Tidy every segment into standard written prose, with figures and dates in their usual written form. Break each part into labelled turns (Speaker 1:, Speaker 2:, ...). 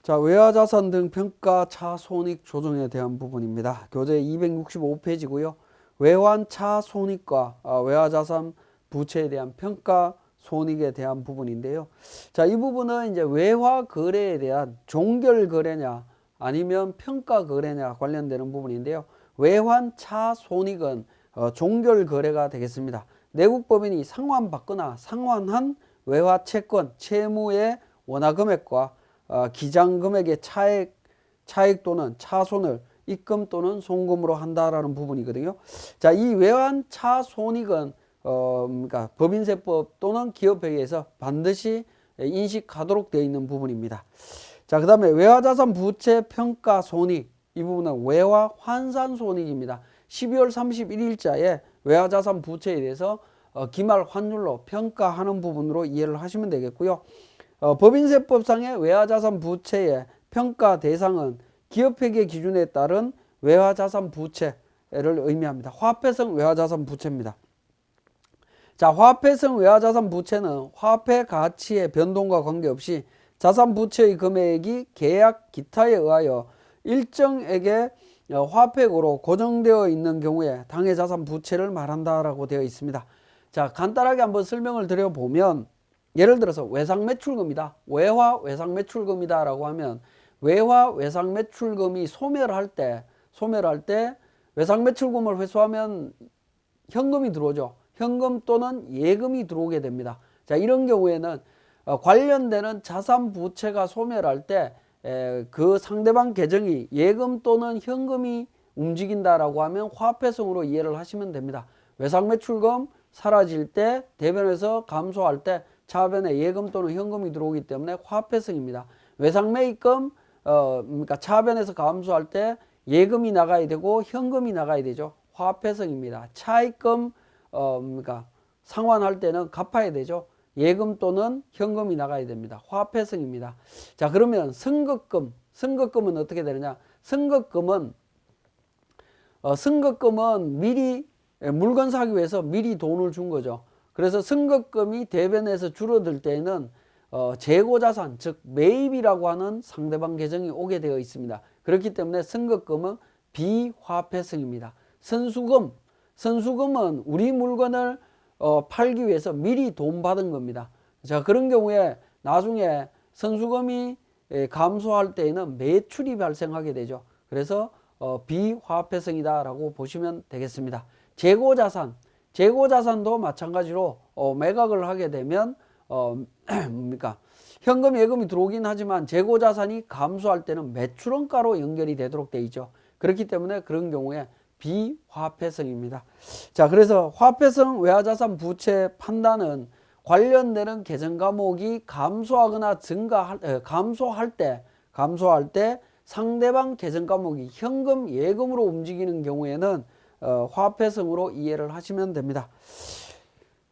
Speaker 1: 자, 외화자산 등 평가 차손익 조정에 대한 부분입니다. 교재 265페이지고요. 외환 차손익과 외화자산 부채에 대한 평가 손익에 대한 부분인데요. 자, 이 부분은 이제 외화 거래에 대한 종결 거래냐 아니면 평가 거래냐 관련되는 부분인데요. 외환 차손익은 종결 거래가 되겠습니다. 내국법인이 상환받거나 상환한 외화 채권, 채무의 원화 금액과 기장 금액의 차액 또는 차손을 입금 또는 송금으로 한다라는 부분이거든요. 자, 이 외환 차손익은 그러니까 법인세법 또는 기업회계에서 반드시 인식하도록 되어 있는 부분입니다. 자, 그 다음에 외화자산 부채 평가 손익, 이 부분은 외화 환산 손익입니다. 12월 31일자에 외화자산 부채에 대해서 기말 환율로 평가하는 부분으로 이해를 하시면 되겠고요. 법인세법상의 외화자산 부채의 평가 대상은 기업회계 기준에 따른 외화자산 부채를 의미합니다. 화폐성 외화자산 부채입니다. 자, 화폐성 외화자산 부채는 화폐 가치의 변동과 관계없이 자산 부채의 금액이 계약 기타에 의하여 일정액의 화폐고로 고정되어 있는 경우에 당해 자산 부채를 말한다라고 되어 있습니다. 자, 간단하게 한번 설명을 드려보면, 예를 들어서 외상매출금이다. 외화 외상매출금이다 라고 하면, 외화 외상매출금이 소멸할 때 외상매출금을 회수하면 현금이 들어오죠. 현금 또는 예금이 들어오게 됩니다. 자, 이런 경우에는 관련되는 자산 부채가 소멸할 때 그 상대방 계정이 예금 또는 현금이 움직인다라고 하면 화폐성으로 이해를 하시면 됩니다. 외상매출금 사라질 때, 대변에서 감소할 때 차변에 예금 또는 현금이 들어오기 때문에 화폐성입니다. 외상매입금 그러니까 차변에서 감소할 때 예금이 나가야 되고 현금이 나가야 되죠. 화폐성입니다. 차입금 그러니까 상환할 때는 갚아야 되죠. 예금 또는 현금이 나가야 됩니다. 화폐성입니다. 자, 그러면 선급금은 어떻게 되느냐? 선급금은 미리 물건 사기 위해서 미리 돈을 준 거죠. 그래서 선급금이 대변에서 줄어들 때에는 재고자산, 즉 매입이라고 하는 상대방 계정이 오게 되어 있습니다. 그렇기 때문에 선급금은 비화폐성입니다. 선수금은 우리 물건을 팔기 위해서 미리 돈 받은 겁니다. 자, 그런 경우에 나중에 선수금이 감소할 때에는 매출이 발생하게 되죠. 그래서 비화폐성이다 라고 보시면 되겠습니다. 재고자산도 마찬가지로 매각을 하게 되면 그러니까 현금 예금이 들어오긴 하지만 재고자산이 감소할 때는 매출원가로 연결이 되도록 되어 있죠. 그렇기 때문에 그런 경우에 비화폐성입니다. 자, 그래서 화폐성 외화자산 부채 판단은 관련되는 계정 과목이 감소하거나 감소할 때 상대방 계정 과목이 현금 예금으로 움직이는 경우에는 화폐성으로 이해를 하시면 됩니다.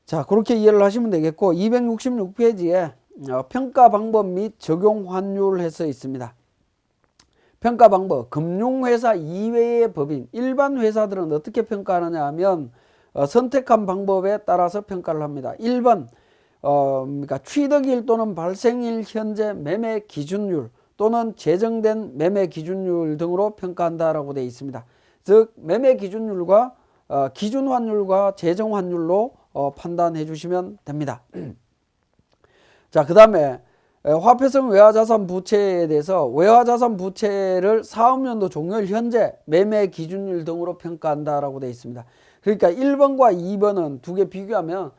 Speaker 1: 자, 그렇게 이해를 하시면 되겠고, 266페이지에 평가 방법 및 적용 환율 해서 있습니다. 평가 방법, 금융회사 이외의 법인, 일반 회사들은 어떻게 평가하느냐 하면 선택한 방법에 따라서 평가를 합니다. 1번, 그러니까 취득일 또는 발생일 현재 매매 기준율 또는 제정된 매매 기준율 등으로 평가한다라고 되어 있습니다. 즉, 매매 기준율과 기준 환율과 제정 환율로 판단해 주시면 됩니다. 자, 그 다음에 화폐성 외화자산 부채에 대해서 외화자산 부채를 사업연도 종료일 현재 매매 기준율 등으로 평가한다라고 되어 있습니다. 그러니까 1번과 2번은 두 개 비교하면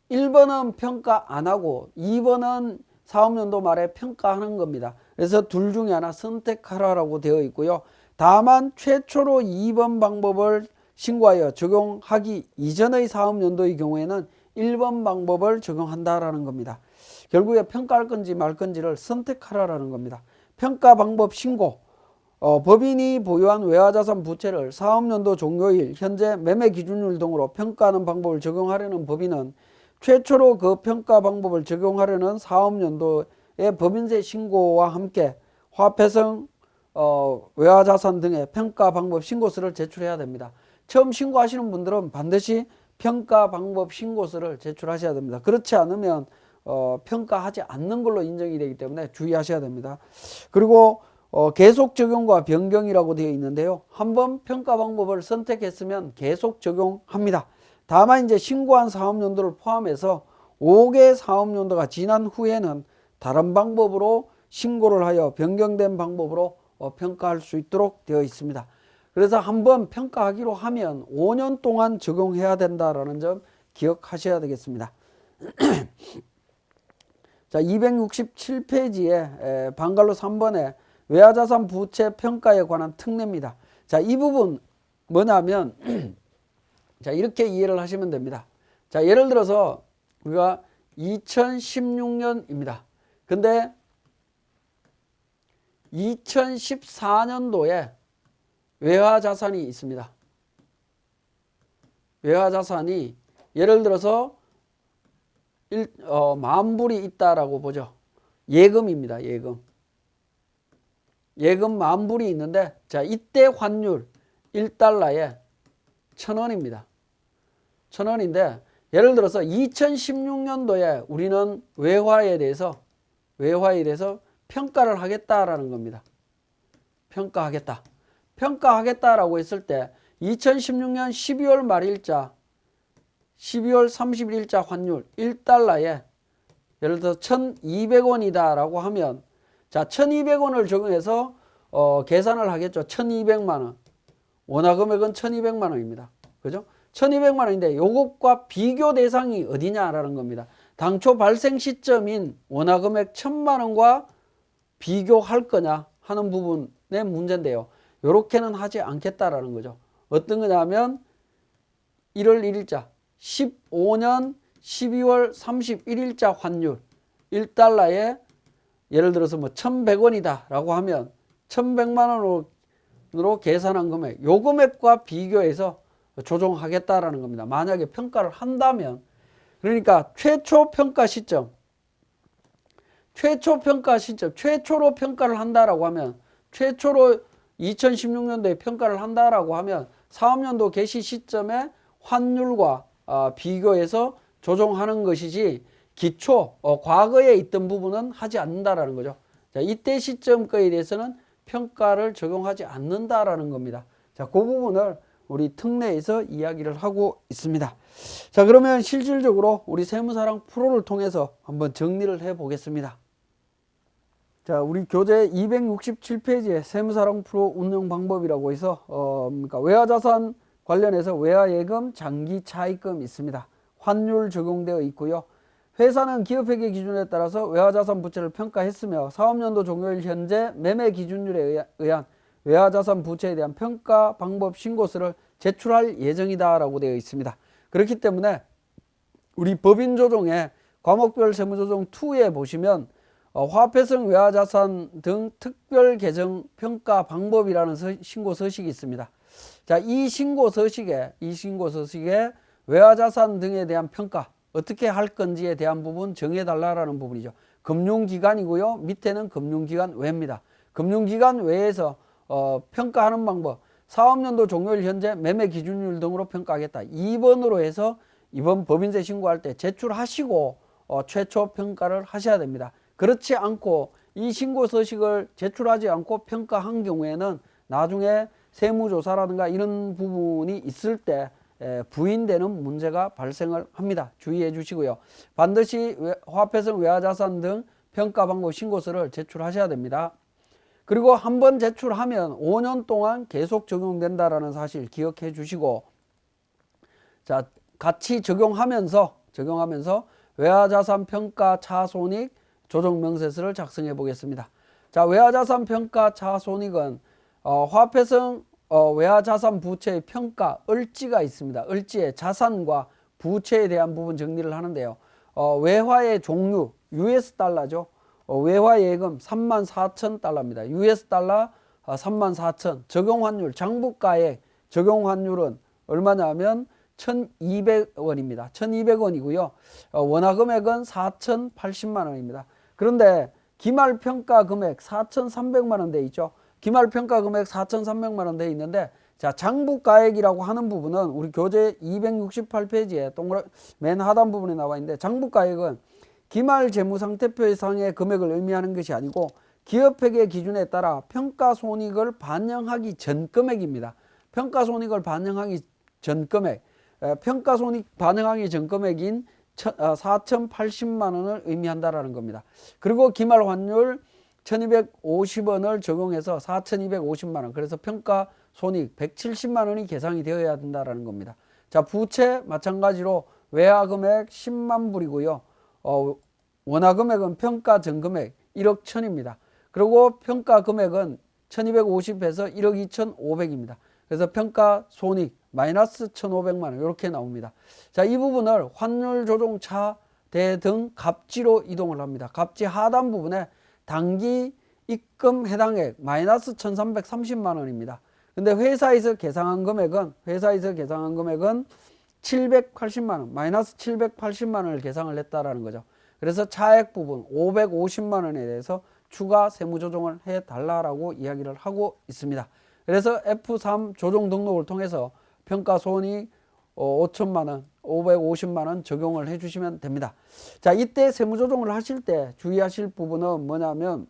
Speaker 1: 1번은 평가 안 하고 2번은 사업연도 말에 평가하는 겁니다. 그래서 둘 중에 하나 선택하라라고 되어 있고요. 다만 최초로 2번 방법을 신고하여 적용하기 이전의 사업연도의 경우에는 1번 방법을 적용한다라는 겁니다. 결국에 평가할 건지 말 건지를 선택하라라는 겁니다. 평가 방법 신고, 법인이 보유한 외화자산 부채를 사업연도 종료일 현재 매매 기준율 등으로 평가하는 방법을 적용하려는 법인은 최초로 그 평가 방법을 적용하려는 사업연도의 법인세 신고와 함께 화폐성 외화자산 등의 평가 방법 신고서를 제출해야 됩니다. 처음 신고하시는 분들은 반드시 평가 방법 신고서를 제출하셔야 됩니다. 그렇지 않으면 평가하지 않는 걸로 인정이 되기 때문에 주의하셔야 됩니다. 그리고 계속 적용과 변경이라고 되어 있는데요. 한번 평가 방법을 선택했으면 계속 적용합니다. 다만 이제 신고한 사업연도를 포함해서 5개 사업연도가 지난 후에는 다른 방법으로 신고를 하여 변경된 방법으로 평가할 수 있도록 되어 있습니다. 그래서 한번 평가하기로 하면 5년 동안 적용해야 된다라는 점 기억하셔야 되겠습니다. 자, 267페이지에 방갈로 3번에 외화자산 부채 평가에 관한 특례입니다. 자, 이 부분 뭐냐면 자, 이렇게 이해를 하시면 됩니다. 자, 예를 들어서 우리가 2016년입니다. 근데 2014년도에 외화자산이 있습니다. 외화자산이 예를 들어서 10,000불이 있다라고 보죠. 예금입니다. 예금 10,000불이 있는데, 자, 이때 환율 1달러에 1,000원입니다. 1,000원인데, 예를 들어서 2016년도에 우리는 외화에 대해서 평가를 하겠다라는 겁니다. 평가하겠다라고 했을 때 2016년 12월 말일자 12월 31일자 환율 1달러에 예를 들어서 1,200원이다 라고 하면, 자, 1,200원을 적용해서 계산을 하겠죠. 1,200만원. 원화 금액은 1,200만원입니다. 그죠? 1,200만원인데 요것과 비교 대상이 어디냐라는 겁니다. 당초 발생 시점인 원화 금액 1,000만원과 비교할 거냐 하는 부분의 문제인데요. 요렇게는 하지 않겠다라는 거죠. 어떤 거냐면 1월 1일자 15년 12월 31일자 환율 1달러에 예를 들어서 뭐 1,100원이다 라고 하면 1,100만원으로 계산한 금액, 요 금액과 비교해서 조정하겠다라는 겁니다. 만약에 평가를 한다면. 그러니까 최초 평가 시점, 최초로 평가를 한다라고 하면, 최초로 2016년도에 평가를 한다라고 하면 사업연도 개시 시점에 환율과 비교해서 조정하는 것이지, 기초 과거에 있던 부분은 하지 않는다라는 거죠. 자, 이때 시점 거에 대해서는 평가를 적용하지 않는다라는 겁니다. 자, 그 부분을 우리 특례에서 이야기를 하고 있습니다. 자, 그러면 실질적으로 우리 세무사랑 프로를 통해서 한번 정리를 해 보겠습니다. 자, 우리 교재 267페이지에 세무사랑 프로 운영 방법이라고 해서 그러니까 외화자산 관련해서 외화예금, 장기차입금 있습니다. 환율 적용되어 있고요. 회사는 기업회계 기준에 따라서 외화자산 부채를 평가했으며 사업연도 종료일 현재 매매 기준율에 의한 외화자산 부채에 대한 평가 방법 신고서를 제출할 예정이다라고 되어 있습니다. 그렇기 때문에 우리 법인조정의 과목별 세무조정 2에 보시면 화폐성 외화자산 등 특별 계정 평가 방법이라는 신고 서식이 있습니다. 자, 이 신고 서식에 외화자산 등에 대한 평가 어떻게 할 건지에 대한 부분 정해달라는 부분이죠. 금융기관이고요. 밑에는 금융기관 외입니다. 금융기관 외에서 평가하는 방법, 사업연도 종료일 현재 매매 기준율 등으로 평가하겠다. 2번으로 해서 이번 법인세 신고할 때 제출하시고 최초 평가를 하셔야 됩니다. 그렇지 않고 이 신고 서식을 제출하지 않고 평가한 경우에는 나중에 세무조사라든가 이런 부분이 있을 때 부인되는 문제가 발생을 합니다. 주의해 주시고요. 반드시 화폐성 외화자산 등 평가 방법 신고서를 제출하셔야 됩니다. 그리고 한번 제출하면 5년 동안 계속 적용된다라는 사실 기억해 주시고, 자, 같이 적용하면서 외화자산 평가 차손익 조정 명세서를 작성해 보겠습니다. 자, 외화자산 평가 차손익은 화폐성 외화자산 부채의 평가 을지가 있습니다. 을지의 자산과 부채에 대한 부분 정리를 하는데요. 외화의 종류 US 달러죠. 외화예금 34,000달러입니다. US 달러 34,000. 적용환율 장부가액 적용환율은 얼마냐면 1,200원입니다. 1,200원이고요. 원화금액은 4,080만원입니다. 그런데 기말평가 금액 4,300만원 돼 있죠. 기말평가 금액 4,300만원 돼 있는데, 자, 장부가액이라고 하는 부분은 우리 교재 268페이지에 맨 하단 부분에 나와 있는데, 장부가액은 기말 재무상태표상의 금액을 의미하는 것이 아니고 기업회계 기준에 따라 평가손익을 반영하기 전 금액입니다. 평가손익을 반영하기 전 금액, 평가손익 반영하기 전 금액인 4,080만 원을 의미한다라는 겁니다. 그리고 기말 환율 1,250원을 적용해서 4,250만 원, 그래서 평가손익 170만 원이 계산이 되어야 된다라는 겁니다. 자, 부채 마찬가지로 외화금액 10만 불이고요. 원화금액은 평가 전금액 1억 1,000입니다. 그리고 평가금액은 1,250에서 1억 2,500입니다. 그래서 평가손익 마이너스 1,500만 원 이렇게 나옵니다. 자, 이 부분을 환율 조정 차대 등 갑지로 이동을 합니다. 갑지 하단 부분에 단기 입금 해당액 마이너스 1,330만 원입니다. 근데 회사에서 계상한 금액은 780만 원, 마이너스 780만 원을 계상을 했다라는 거죠. 그래서 차액 부분 550만 원에 대해서 추가 세무조정을 해달라고 이야기를 하고 있습니다. 그래서 F3 조정 등록을 통해서 평가손익 5천만 원, 550만 원 적용을 해주시면 됩니다. 자, 이때 세무조정을 하실 때 주의하실 부분은 뭐냐면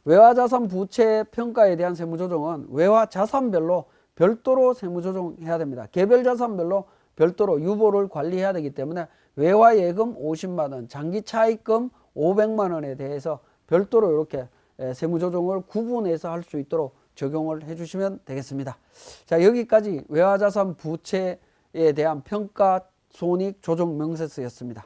Speaker 1: 외화자산 부채 평가에 대한 세무조정은 외화자산별로 별도로 세무조정해야 됩니다. 개별자산별로 별도로 유보를 관리해야 되기 때문에 외화예금 50만 원, 장기차입금 500만 원에 대해서 별도로 이렇게 세무조정을 구분해서 할 수 있도록 적용을 해주시면 되겠습니다. 자, 여기까지 외화자산 부채에 대한 평가손익 조정 명세서였습니다.